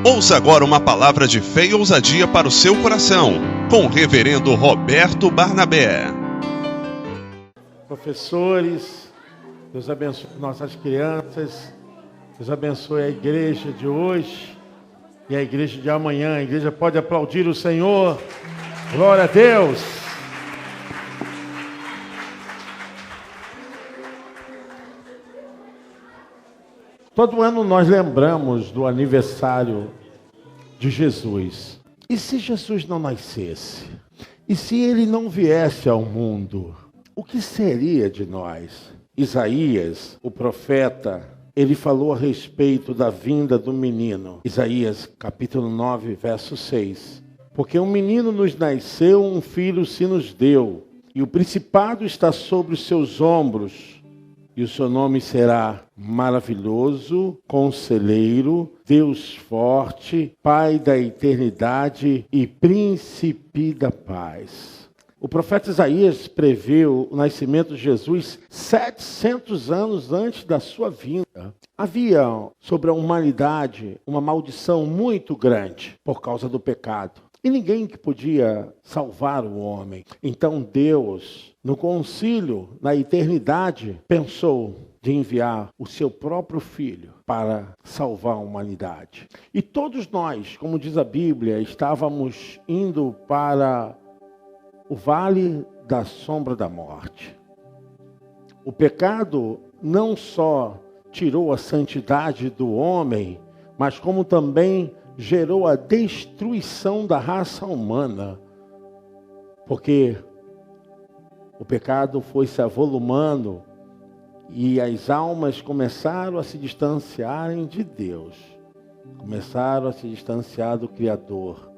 Ouça agora uma palavra de fé e ousadia para o seu coração, com o reverendo Roberto Barnabé. Professores, Deus abençoe nossas crianças, Deus abençoe a igreja de hoje e a igreja de amanhã. A igreja pode aplaudir o Senhor. Glória a Deus. Todo ano nós lembramos do aniversário de Jesus. E se Jesus não nascesse? E se ele não viesse ao mundo? O que seria de nós? Isaías, o profeta, ele falou a respeito da vinda do menino. Isaías, capítulo 9, verso 6. Porque um menino nos nasceu, um filho se nos deu, e o principado está sobre os seus ombros. E o seu nome será Maravilhoso, Conselheiro, Deus Forte, Pai da Eternidade e Príncipe da Paz. O profeta Isaías previu o nascimento de Jesus 700 anos antes da sua vinda. Havia sobre a humanidade uma maldição muito grande por causa do pecado. E ninguém que podia salvar o homem. Então Deus, no concílio, na eternidade, pensou de enviar o seu próprio Filho para salvar a humanidade. E todos nós, como diz a Bíblia, estávamos indo para o vale da sombra da morte. O pecado não só tirou a santidade do homem, mas como também gerou a destruição da raça humana, porque o pecado foi se avolumando e as almas começaram a se distanciarem de Deus, começaram a se distanciar do Criador,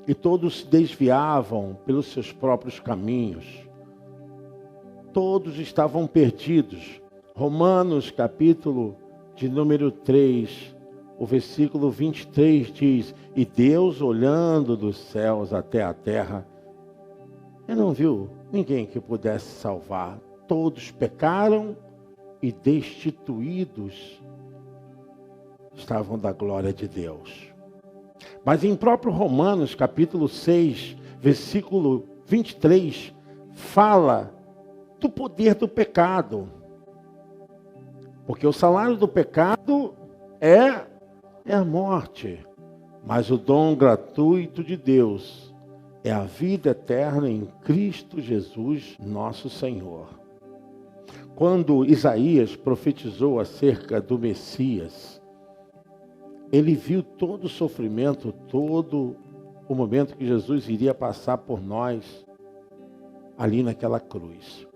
e todos se desviavam pelos seus próprios caminhos, todos estavam perdidos. Romanos, capítulo de número 3, o versículo 23 diz: e Deus, olhando dos céus até a terra, ele não viu ninguém que pudesse salvar. Todos pecaram e destituídos estavam da glória de Deus. Mas em próprio Romanos, capítulo 6, versículo 23, fala do poder do pecado. Porque o salário do pecado é a morte, mas o dom gratuito de Deus é a vida eterna em Cristo Jesus, nosso Senhor. Quando Isaías profetizou acerca do Messias, ele viu todo o sofrimento, todo o momento que Jesus iria passar por nós ali naquela cruz.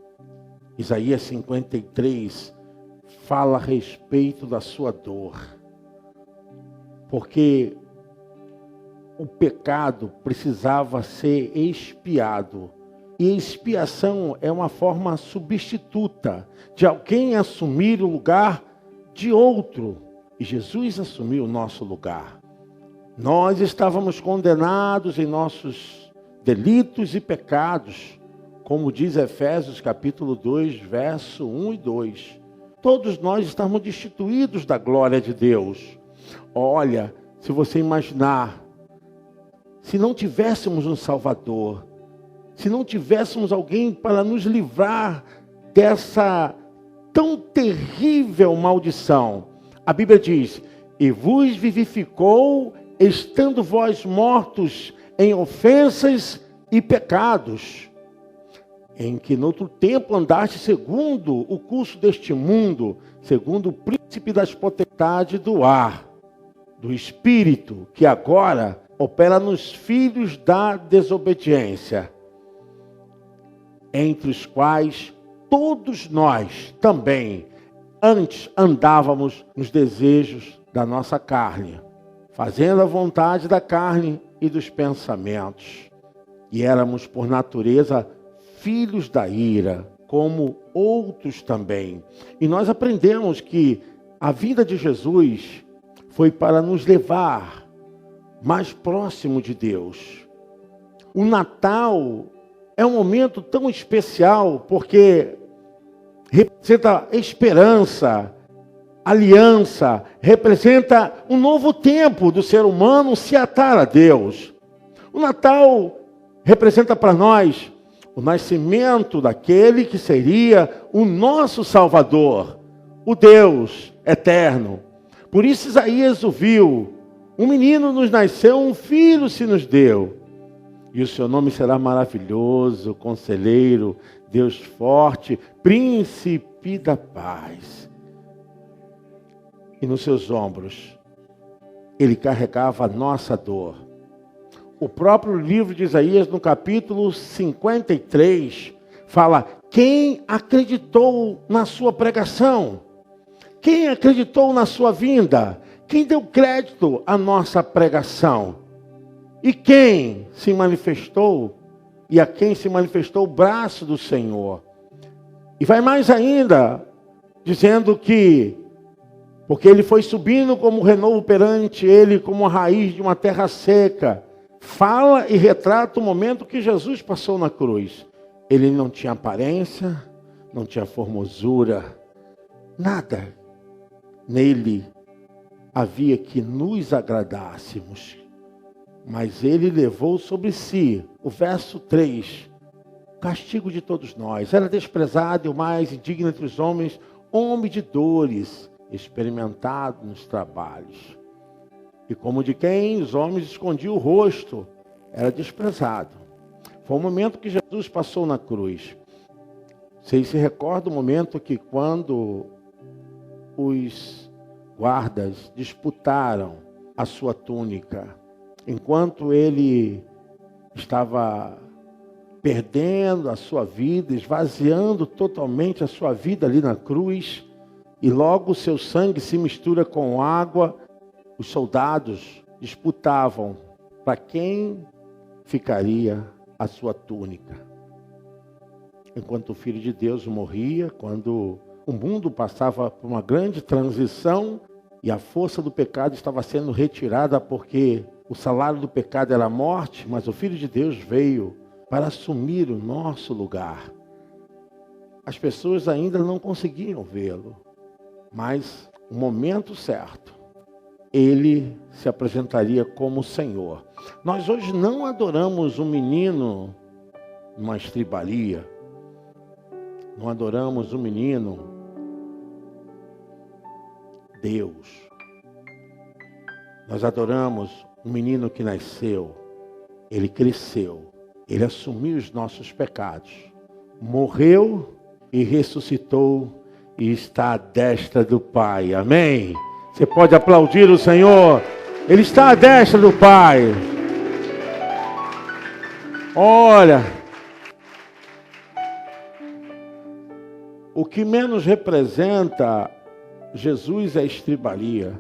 Isaías 53 fala a respeito da sua dor. Porque o pecado precisava ser expiado. E expiação é uma forma substituta de alguém assumir o lugar de outro. E Jesus assumiu o nosso lugar. Nós estávamos condenados em nossos delitos e pecados, como diz Efésios capítulo 2, verso 1 e 2. Todos nós estávamos destituídos da glória de Deus. Olha, se você imaginar, se não tivéssemos um Salvador, se não tivéssemos alguém para nos livrar dessa tão terrível maldição, a Bíblia diz: e vos vivificou, estando vós mortos em ofensas e pecados, em que noutro tempo andaste segundo o curso deste mundo, segundo o príncipe das potestades do ar, do Espírito, que agora opera nos filhos da desobediência, entre os quais todos nós também antes andávamos nos desejos da nossa carne, fazendo a vontade da carne e dos pensamentos. E éramos por natureza filhos da ira, como outros também. E nós aprendemos que a vida de Jesus foi para nos levar mais próximo de Deus. O Natal é um momento tão especial porque representa esperança, aliança, representa um novo tempo do ser humano se atar a Deus. O Natal representa para nós o nascimento daquele que seria o nosso Salvador, o Deus eterno. Por isso Isaías ouviu: um menino nos nasceu, um filho se nos deu. E o seu nome será maravilhoso, conselheiro, Deus forte, príncipe da paz. E nos seus ombros, ele carregava a nossa dor. O próprio livro de Isaías, no capítulo 53, fala: quem acreditou na sua pregação? Quem acreditou na sua vinda? Quem deu crédito à nossa pregação? E quem se manifestou? E a quem se manifestou o braço do Senhor? E vai mais ainda, dizendo que, porque ele foi subindo como renovo perante ele, como a raiz de uma terra seca. Fala e retrata o momento que Jesus passou na cruz. Ele não tinha aparência, não tinha formosura, nada nele havia que nos agradássemos. Mas ele levou sobre si, o verso 3, o castigo de todos nós. Era desprezado e o mais indigno entre os homens, homem de dores, experimentado nos trabalhos. E como de quem os homens escondiam o rosto, era desprezado. Foi o momento que Jesus passou na cruz. Vocês se recordam do momento que quando os guardas disputaram a sua túnica, enquanto ele estava perdendo a sua vida, esvaziando totalmente a sua vida ali na cruz, e logo o seu sangue se mistura com água, os soldados disputavam para quem ficaria a sua túnica. Enquanto o Filho de Deus morria, quando o mundo passava por uma grande transição e a força do pecado estava sendo retirada, porque o salário do pecado era a morte, mas o Filho de Deus veio para assumir o nosso lugar. As pessoas ainda não conseguiam vê-lo, mas no momento certo, ele se apresentaria como o Senhor. Nós hoje não adoramos um menino numa estribalia, não adoramos um menino, Deus. Nós adoramos um menino que nasceu, ele cresceu, ele assumiu os nossos pecados, morreu e ressuscitou e está à destra do Pai. Amém? Você pode aplaudir o Senhor. Ele está à destra do Pai. Olha, o que menos representa Jesus é a estribalia.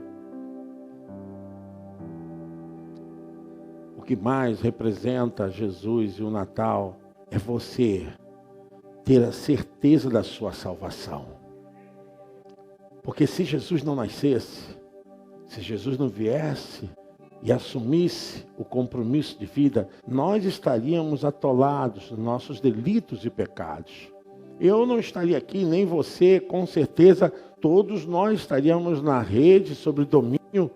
O que mais representa Jesus e o Natal é você ter a certeza da sua salvação. Porque se Jesus não nascesse, se Jesus não viesse e assumisse o compromisso de vida, nós estaríamos atolados nos nossos delitos e pecados. Eu não estaria aqui, nem você, com certeza, todos nós estaríamos na rede sob o domínio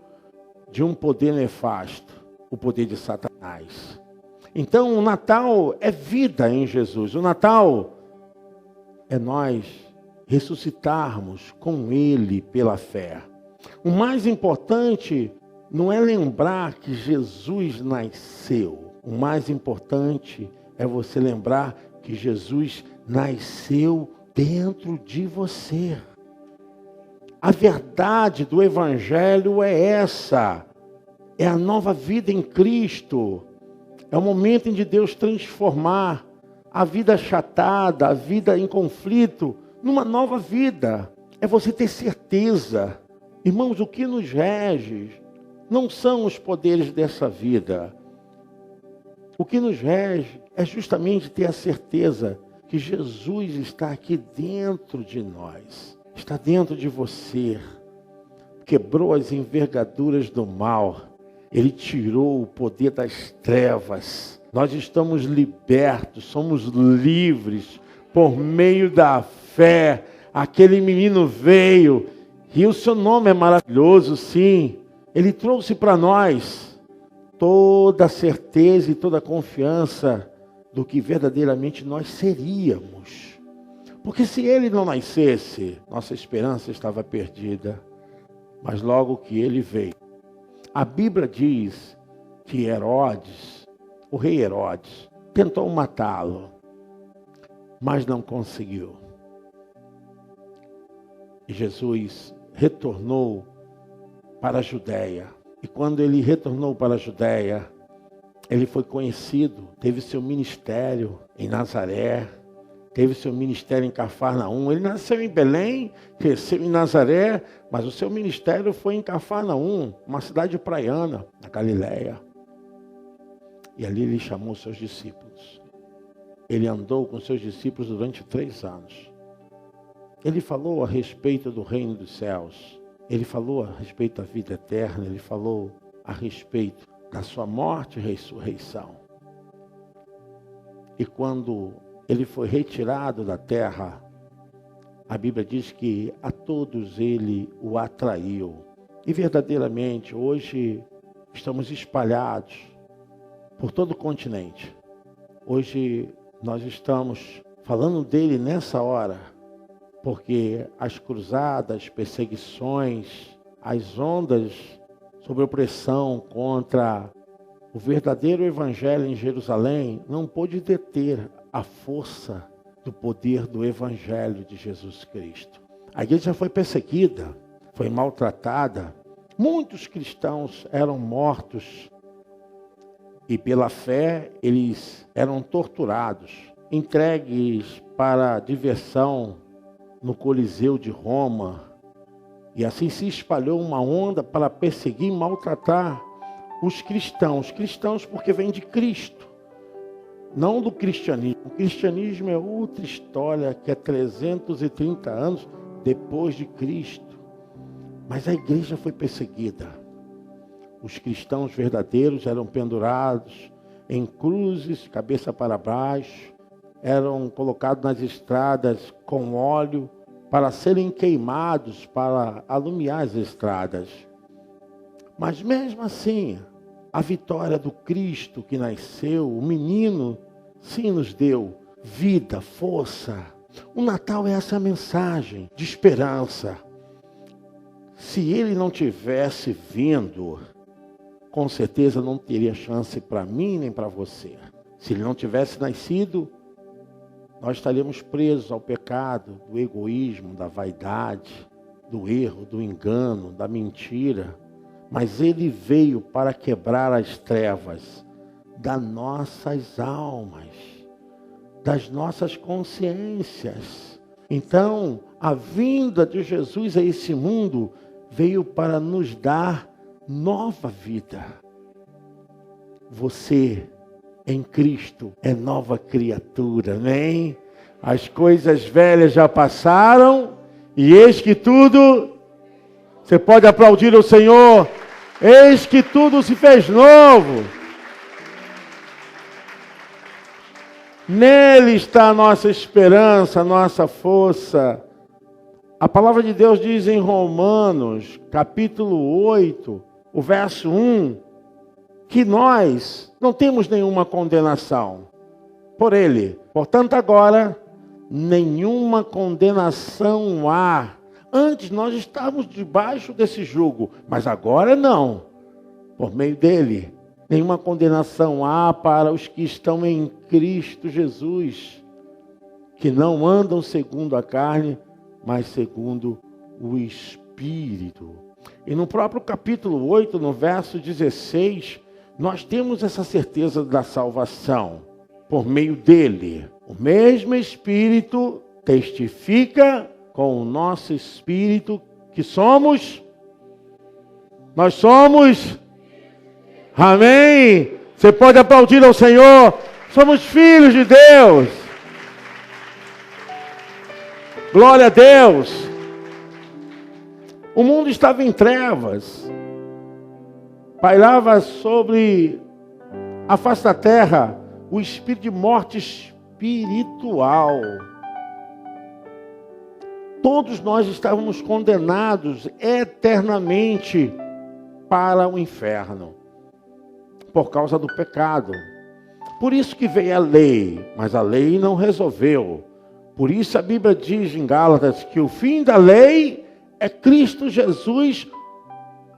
de um poder nefasto, o poder de Satanás. Então, o Natal é vida em Jesus. O Natal é nós ressuscitarmos com Ele pela fé. O mais importante não é lembrar que Jesus nasceu. O mais importante é você lembrar que Jesus nasceu dentro de você. A verdade do Evangelho é essa. É a nova vida em Cristo. É o momento em que Deus transformar a vida achatada, a vida em conflito, numa nova vida. É você ter certeza. Irmãos, o que nos rege não são os poderes dessa vida. O que nos rege é justamente ter a certeza que Jesus está aqui dentro de nós. Está dentro de você. Quebrou as envergaduras do mal. Ele tirou o poder das trevas. Nós estamos libertos, somos livres por meio da fé. Aquele menino veio que o seu nome é maravilhoso, sim. Ele trouxe para nós toda a certeza e toda a confiança do que verdadeiramente nós seríamos. Porque se ele não nascesse, nossa esperança estava perdida. Mas logo que ele veio, a Bíblia diz que Herodes, o rei Herodes, tentou matá-lo, mas não conseguiu. E Jesus retornou para a Judéia. E quando ele retornou para a Judéia, ele foi conhecido, teve seu ministério em Nazaré, teve seu ministério em Cafarnaum. Ele nasceu em Belém, cresceu em Nazaré, mas o seu ministério foi em Cafarnaum, uma cidade praiana, na Galileia. E ali ele chamou seus discípulos. Ele andou com seus discípulos durante 3 anos. Ele falou a respeito do reino dos céus. Ele falou a respeito da vida eterna. Ele falou a respeito da sua morte e ressurreição. E quando ele foi retirado da terra, a Bíblia diz que a todos ele o atraiu. E verdadeiramente hoje estamos espalhados por todo o continente. Hoje nós estamos falando dele nessa hora, porque as cruzadas, perseguições, as ondas sobre opressão contra o verdadeiro evangelho em Jerusalém não pôde deter a força do poder do evangelho de Jesus Cristo. A igreja foi perseguida, foi maltratada, muitos cristãos eram mortos e pela fé eles eram torturados, entregues para diversão no Coliseu de Roma. E assim se espalhou uma onda para perseguir e maltratar os cristãos. Cristãos porque vêm de Cristo, não do cristianismo. O cristianismo é outra história que é 330 anos depois de Cristo. Mas a igreja foi perseguida. Os cristãos verdadeiros eram pendurados em cruzes, cabeça para baixo, eram colocados nas estradas com óleo para serem queimados, para alumiar as estradas. Mas mesmo assim, a vitória do Cristo que nasceu, o menino, sim, nos deu vida, força. O Natal é essa mensagem de esperança. Se ele não tivesse vindo, com certeza não teria chance para mim nem para você. Se ele não tivesse nascido, nós estaríamos presos ao pecado, do egoísmo, da vaidade, do erro, do engano, da mentira. Mas ele veio para quebrar as trevas das nossas almas, das nossas consciências. Então, a vinda de Jesus a esse mundo veio para nos dar nova vida. Você em Cristo é nova criatura, amém? As coisas velhas já passaram e eis que tudo, você pode aplaudir o Senhor, eis que tudo se fez novo. Nele está a nossa esperança, a nossa força. A palavra de Deus diz em Romanos, capítulo 8, o verso 1, que nós não temos nenhuma condenação por ele. Portanto, agora, nenhuma condenação há. Antes nós estávamos debaixo desse jugo, mas agora não. Por meio dele, nenhuma condenação há para os que estão em Cristo Jesus, que não andam segundo a carne, mas segundo o Espírito. E no próprio capítulo 8, no verso 16, nós temos essa certeza da salvação por meio dele. O mesmo Espírito testifica com o nosso Espírito que somos. Nós somos. Amém? Você pode aplaudir ao Senhor. Somos filhos de Deus. Glória a Deus. O mundo estava em trevas. Pairava sobre a face da terra o espírito de morte espiritual. todos nós estávamos condenados eternamente para o inferno, por causa do pecado. Por isso que veio a lei, mas a lei não resolveu. Por isso a Bíblia diz em Gálatas que o fim da lei é Cristo Jesus,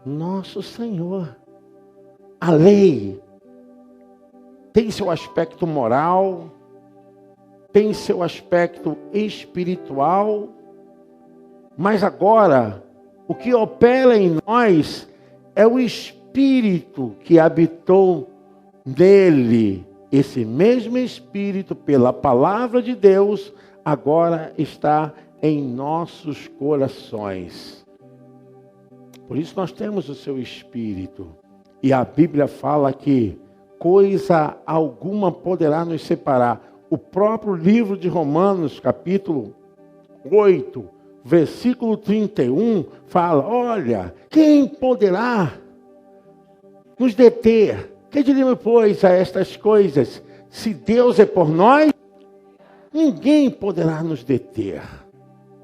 nosso Senhor. A lei tem seu aspecto moral, tem seu aspecto espiritual, mas agora o que opera em nós é o Espírito que habitou nele. Esse mesmo Espírito, pela palavra de Deus, agora está em nossos corações. Por isso nós temos o seu Espírito. E a Bíblia fala que coisa alguma poderá nos separar. O próprio livro de Romanos, capítulo 8, versículo 31, fala: olha, quem poderá nos deter? Que diremos, pois, a estas coisas? Se Deus é por nós, ninguém poderá nos deter.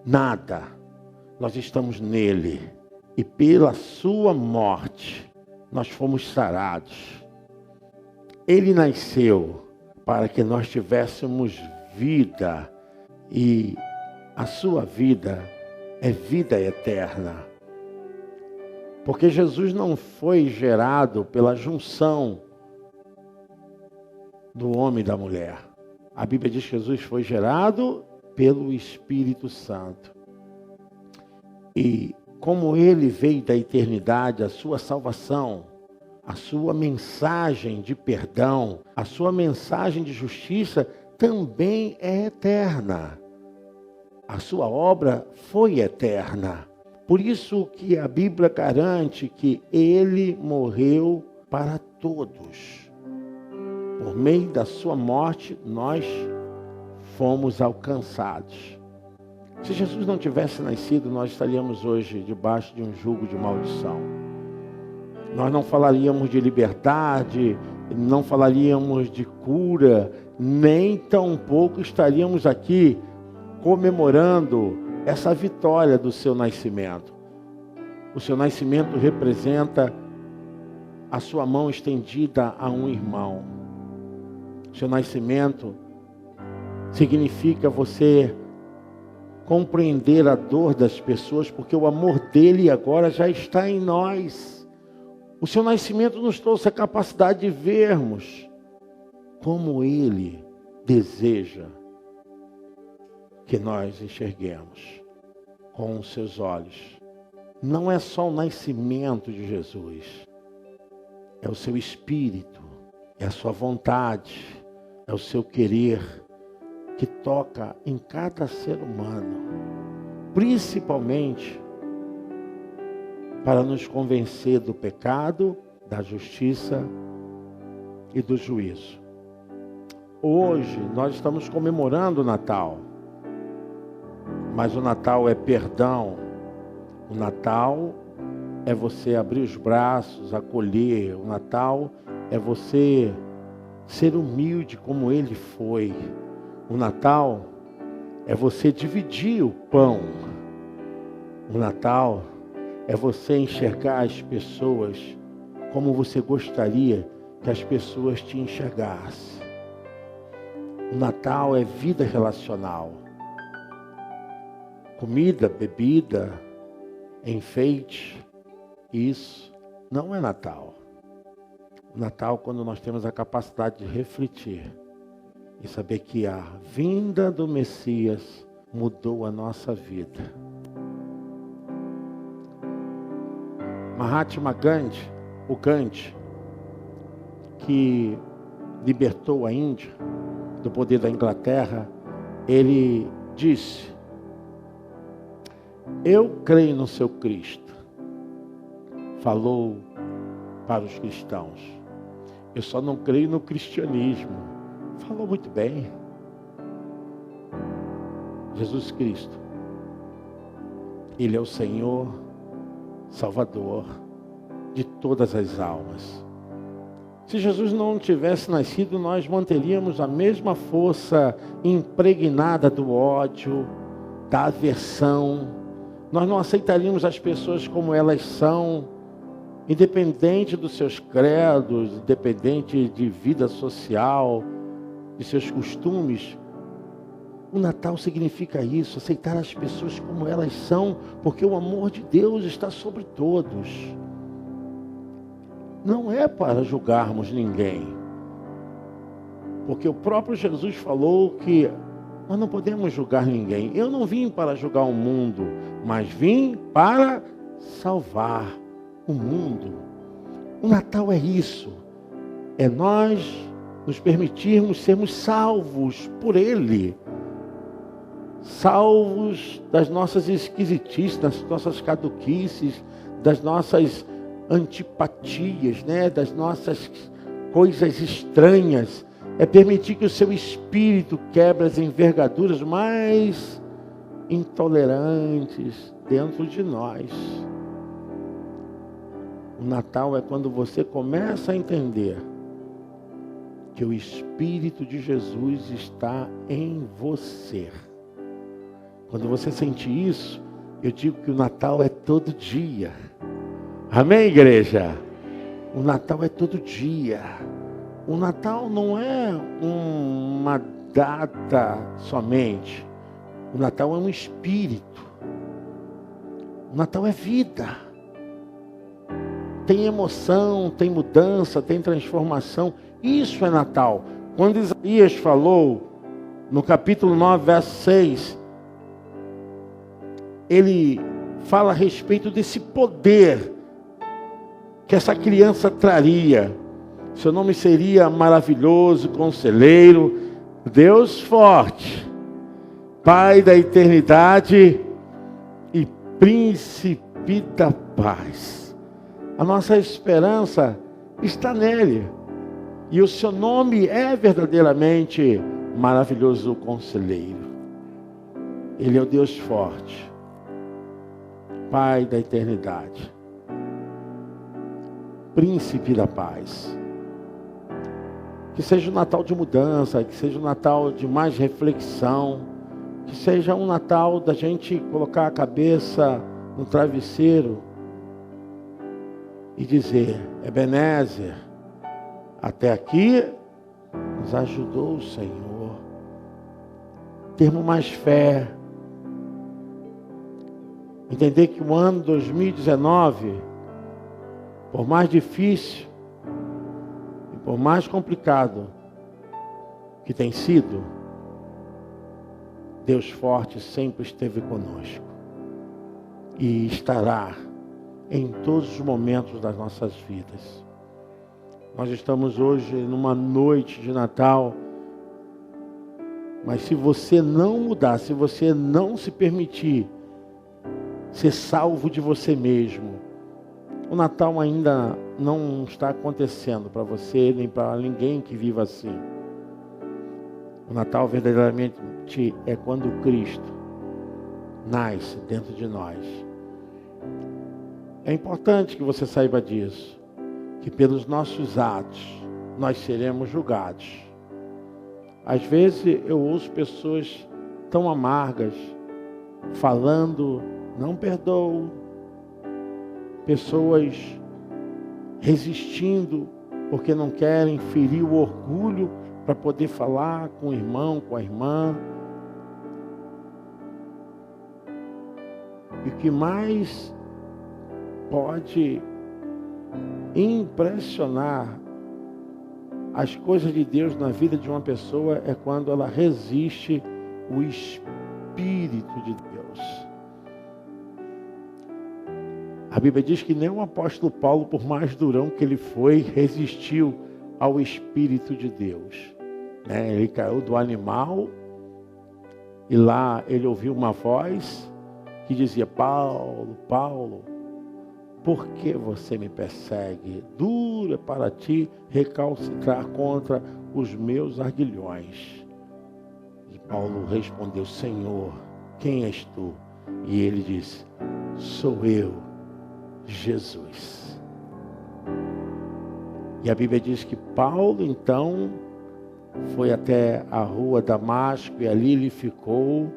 Nada. Nós estamos nele. E pela sua morte, nós fomos sarados. Ele nasceu para que nós tivéssemos vida. E a sua vida é vida eterna. Porque Jesus não foi gerado pela junção do homem e da mulher. A Bíblia diz que Jesus foi gerado pelo Espírito Santo. E como ele veio da eternidade, a sua salvação, a sua mensagem de perdão, a sua mensagem de justiça também é eterna. A sua obra foi eterna. Por isso que a Bíblia garante que ele morreu para todos. Por meio da sua morte, nós fomos alcançados. Se Jesus não tivesse nascido, nós estaríamos hoje debaixo de um jugo de maldição. Nós não falaríamos de liberdade, não falaríamos de cura, nem tampouco estaríamos aqui comemorando essa vitória do seu nascimento. O seu nascimento representa a sua mão estendida a um irmão. O seu nascimento significa você compreender a dor das pessoas, porque o amor dele agora já está em nós. O seu nascimento nos trouxe a capacidade de vermos como ele deseja que nós enxerguemos com os seus olhos. Não é só o nascimento de Jesus, é o seu espírito, é a sua vontade, é o seu querer que toca em cada ser humano, principalmente para nos convencer do pecado, da justiça e do juízo. Hoje nós estamos comemorando o Natal. Mas o Natal é perdão. O Natal é você abrir os braços, acolher. O Natal é você ser humilde como ele foi. O Natal é você dividir o pão. O Natal é você enxergar as pessoas como você gostaria que as pessoas te enxergassem. O Natal é vida relacional. Comida, bebida, enfeite, isso não é Natal. O Natal, quando nós temos a capacidade de refletir e saber que a vinda do Messias mudou a nossa vida. Mahatma Gandhi, o Gandhi, que libertou a Índia do poder da Inglaterra, ele disse: eu creio no seu Cristo. Falou para os cristãos. Eu só não creio no cristianismo. Falou muito bem. Jesus Cristo, ele é o Senhor, Salvador de todas as almas. Se Jesus não tivesse nascido, nós manteríamos a mesma força impregnada do ódio, da aversão. Nós não aceitaríamos as pessoas como elas são, independente dos seus credos, independente de vida social, de seus costumes. O Natal significa isso, aceitar as pessoas como elas são, porque o amor de Deus está sobre todos. Não é para julgarmos ninguém, porque o próprio Jesus falou que nós não podemos julgar ninguém. Eu não vim para julgar o mundo, mas vim para salvar o mundo. O Natal é isso, é nós nos permitirmos sermos salvos por Ele, salvos das nossas esquisitices, das nossas caduquices, das nossas antipatias, né? Das nossas coisas estranhas. É permitir que o seu espírito quebre as envergaduras mais intolerantes dentro de nós. O Natal é quando você começa a entender que o Espírito de Jesus está em você. Quando você sente isso, eu digo que o Natal é todo dia. Amém, igreja? O Natal é todo dia. O Natal não é uma data somente. O Natal é um espírito. O Natal é vida. Tem emoção, tem mudança, tem transformação. Isso é Natal. Quando Isaías falou, no capítulo 9, verso 6, ele fala a respeito desse poder que essa criança traria. Seu nome seria Maravilhoso, Conselheiro, Deus Forte, Pai da Eternidade e Príncipe da Paz. A nossa esperança está nele. E o seu nome é verdadeiramente Maravilhoso Conselheiro. Ele é o Deus Forte, Pai da Eternidade, Príncipe da Paz. Que seja um Natal de mudança, que seja um Natal de mais reflexão, que seja um Natal da gente colocar a cabeça no travesseiro e dizer: Ebenezer, até aqui nos ajudou o Senhor. Termos mais fé. Entender que o ano 2019, por mais difícil, por mais complicado que tem sido, Deus Forte sempre esteve conosco e estará em todos os momentos das nossas vidas. Nós estamos hoje numa noite de Natal, mas se você não mudar, se você não se permitir ser salvo de você mesmo, o Natal ainda não está acontecendo para você, nem para ninguém que viva assim. O Natal verdadeiramente é quando Cristo nasce dentro de nós. É importante que você saiba disso, que pelos nossos atos nós seremos julgados. Às vezes eu ouço pessoas tão amargas falando: não perdoo. Pessoas resistindo porque não querem ferir o orgulho para poder falar com o irmão, com a irmã. E o que mais pode impressionar as coisas de Deus na vida de uma pessoa é quando ela resiste o Espírito de Deus. A Bíblia diz que nem o apóstolo Paulo, por mais durão que ele foi, resistiu ao Espírito de Deus. Ele caiu do animal e lá ele ouviu uma voz que dizia: Paulo, Paulo, por que você me persegue? Duro é para ti recalcitrar contra os meus aguilhões. E Paulo respondeu: Senhor, quem és tu? E ele disse: sou eu, Jesus. E a Bíblia diz que Paulo então foi até a rua Damasco e ali ele ficou.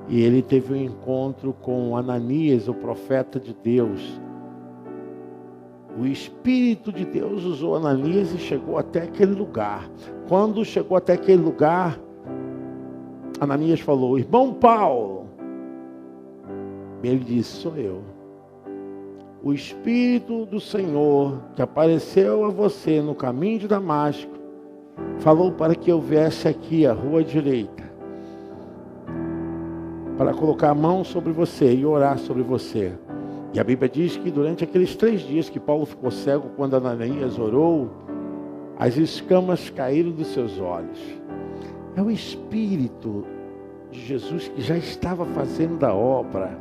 E ele teve um encontro com Ananias, o profeta de Deus. O Espírito de Deus usou Ananias e chegou até aquele lugar. Quando chegou até aquele lugar, Ananias falou: irmão Paulo. Ele disse: sou eu. O Espírito do Senhor que apareceu a você no caminho de Damasco falou para que eu viesse aqui à rua direita, para colocar a mão sobre você e orar sobre você. E a Bíblia diz que durante aqueles 3 dias que Paulo ficou cego, quando Ananias orou, as escamas caíram dos seus olhos. É o Espírito de Jesus que já estava fazendo a obra.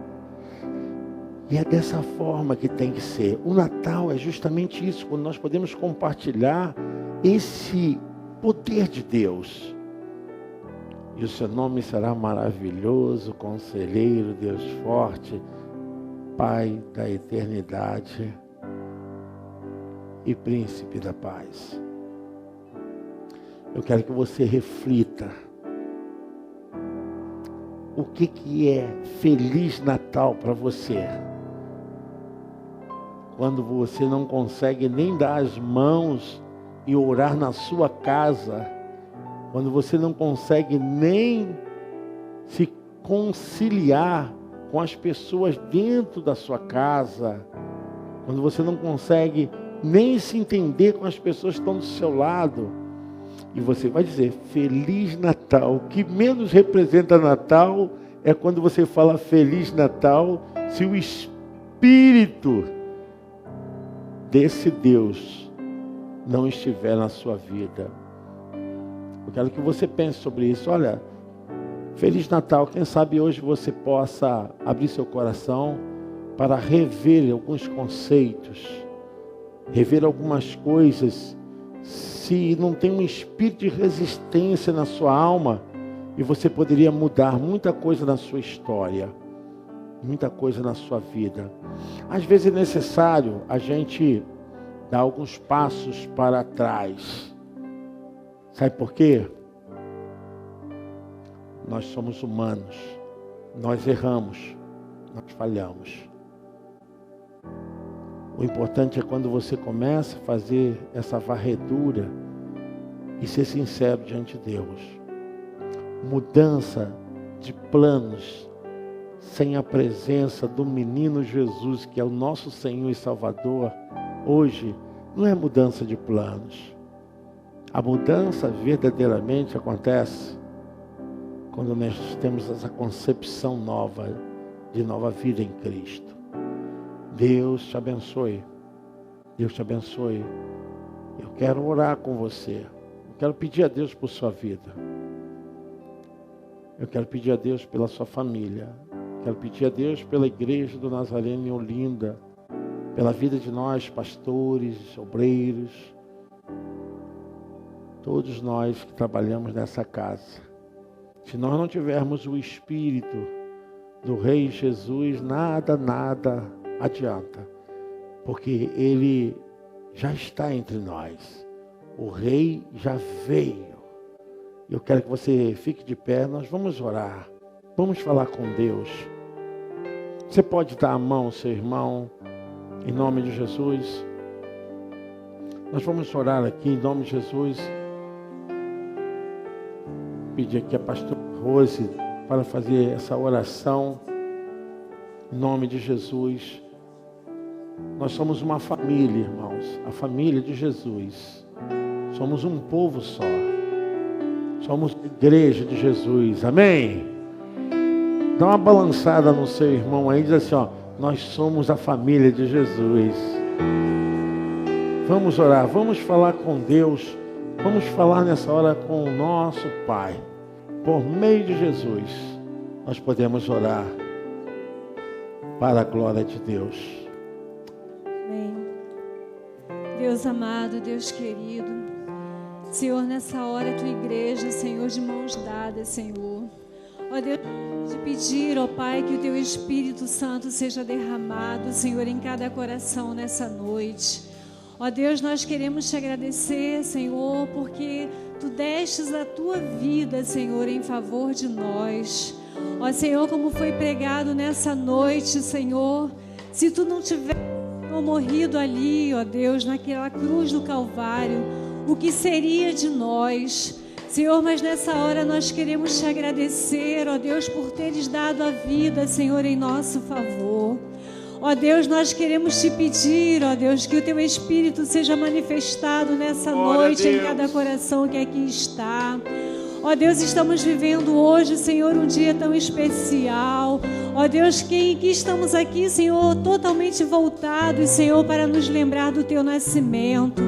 E é dessa forma que tem que ser. O Natal é justamente isso, quando nós podemos compartilhar esse poder de Deus. E o seu nome será maravilhoso, Conselheiro, Deus forte, Pai da eternidade e Príncipe da paz. Eu quero que você reflita. O que é Feliz Natal para você? Quando você não consegue nem dar as mãos e orar na sua casa, quando você não consegue nem se conciliar com as pessoas dentro da sua casa, quando você não consegue nem se entender com as pessoas que estão do seu lado, e você vai dizer Feliz Natal. O que menos representa Natal é quando você fala Feliz Natal, se o Espírito desse Deus não estiver na sua vida. Eu quero que você pense sobre isso. Olha, Feliz Natal. Quem sabe hoje você possa abrir seu coração para rever alguns conceitos, rever algumas coisas. Se não tem um espírito de resistência na sua alma, e você poderia mudar muita coisa na sua história, muita coisa na sua vida. Às vezes é necessário a gente dar alguns passos para trás. Sabe por quê? Nós somos humanos, nós erramos, nós falhamos. O importante é quando você começa a fazer essa varredura e ser sincero diante de Deus. Mudança de planos sem a presença do menino Jesus, que é o nosso Senhor e Salvador, hoje não é mudança de planos. A mudança verdadeiramente acontece quando nós temos essa concepção nova, de nova vida em Cristo. Deus te abençoe. Deus te abençoe. Eu quero orar com você. Eu quero pedir a Deus por sua vida. Eu quero pedir a Deus pela sua família. Eu quero pedir a Deus pela igreja do Nazareno em Olinda, pela vida de nós, pastores, obreiros, todos nós que trabalhamos nessa casa. Se nós não tivermos o Espírito do Rei Jesus, nada adianta, porque Ele já está entre nós. O Rei já veio. Eu quero que você fique de pé, nós vamos orar, vamos falar com Deus. Você pode dar a mão ao seu irmão, em nome de Jesus. Nós vamos orar aqui, em nome de Jesus. Pedir aqui a pastora Rose para fazer essa oração, em nome de Jesus. Nós somos uma família, irmãos, a família de Jesus. Somos um povo só. Somos igreja de Jesus, amém? Dá uma balançada no seu irmão aí e diz assim, ó, nós somos a família de Jesus. Vamos orar, vamos falar com Deus, vamos falar nessa hora com o nosso Pai. Por meio de Jesus, nós podemos orar para a glória de Deus. Amém. Deus amado, Deus querido, Senhor, nessa hora, tua igreja, Senhor, de mãos dadas, Senhor. Ó Deus, te pedir, ó Pai, que o teu Espírito Santo seja derramado, Senhor, em cada coração nessa noite. Ó Deus, nós queremos te agradecer, Senhor, porque tu destes a tua vida, Senhor, em favor de nós. Ó Senhor, como foi pregado nessa noite, Senhor, se Tu não tivesse morrido ali, ó Deus, naquela cruz do Calvário, o que seria de nós? Senhor, mas nessa hora nós queremos Te agradecer, ó Deus, por Teres dado a vida, Senhor, em nosso favor. Ó Deus, nós queremos Te pedir, ó Deus, que o Teu Espírito seja manifestado nessa noite em cada coração que aqui está. Ó Deus, estamos vivendo hoje, Senhor, um dia tão especial. Ó Deus, que estamos aqui, Senhor, totalmente voltados, Senhor, para nos lembrar do Teu nascimento.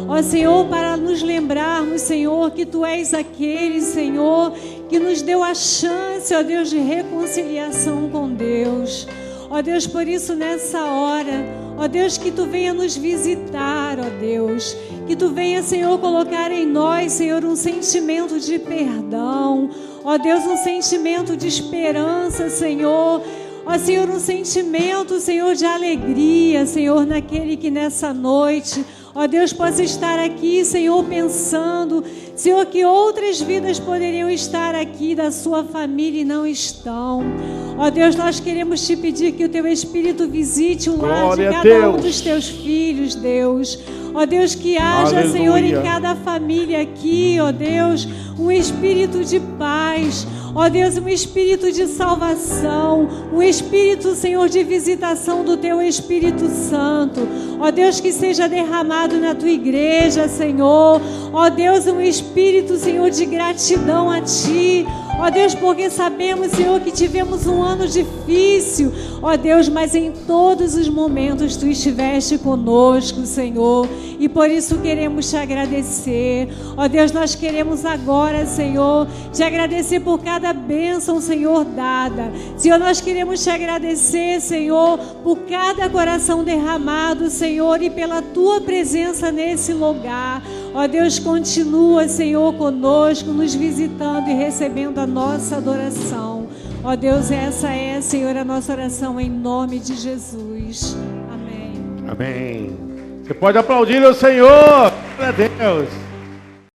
Ó Senhor, para nos lembrarmos, Senhor, que Tu és aquele, Senhor, que nos deu a chance, ó Deus, de reconciliação com Deus. Ó Deus, por isso nessa hora, ó Deus, que Tu venha nos visitar, ó Deus, que Tu venha, Senhor, colocar em nós, Senhor, um sentimento de perdão, ó Deus, um sentimento de esperança, Senhor, ó Senhor, um sentimento, Senhor, de alegria, Senhor, naquele que nessa noite, ó Deus, possa estar aqui, Senhor, pensando, Senhor, que outras vidas poderiam estar aqui da sua família e não estão. Ó Deus, nós queremos Te pedir que o Teu Espírito visite o lar de cada um dos Teus filhos, Deus. Ó Deus, que haja, aleluia, Senhor, em cada família aqui, ó Deus, um espírito de paz. Ó Deus, um espírito de salvação, um espírito, Senhor, de visitação do Teu Espírito Santo. Ó Deus, que seja derramado na Tua igreja, Senhor. Ó Deus, um espírito, Senhor, de gratidão a Ti. Ó Deus, porque sabemos, Senhor, que tivemos um ano difícil, ó Deus, mas em todos os momentos Tu estiveste conosco, Senhor, e por isso queremos Te agradecer. Ó Deus, nós queremos agora, Senhor, Te agradecer por cada bênção, Senhor, dada. Senhor, nós queremos Te agradecer, Senhor, por cada coração derramado, Senhor, e pela Tua presença nesse lugar. Ó Deus, continua, Senhor, conosco, nos visitando e recebendo a nossa adoração. Ó Deus, essa é, Senhor, a nossa oração em nome de Jesus. Amém. Amém. Você pode aplaudir o Senhor. Glória a Deus.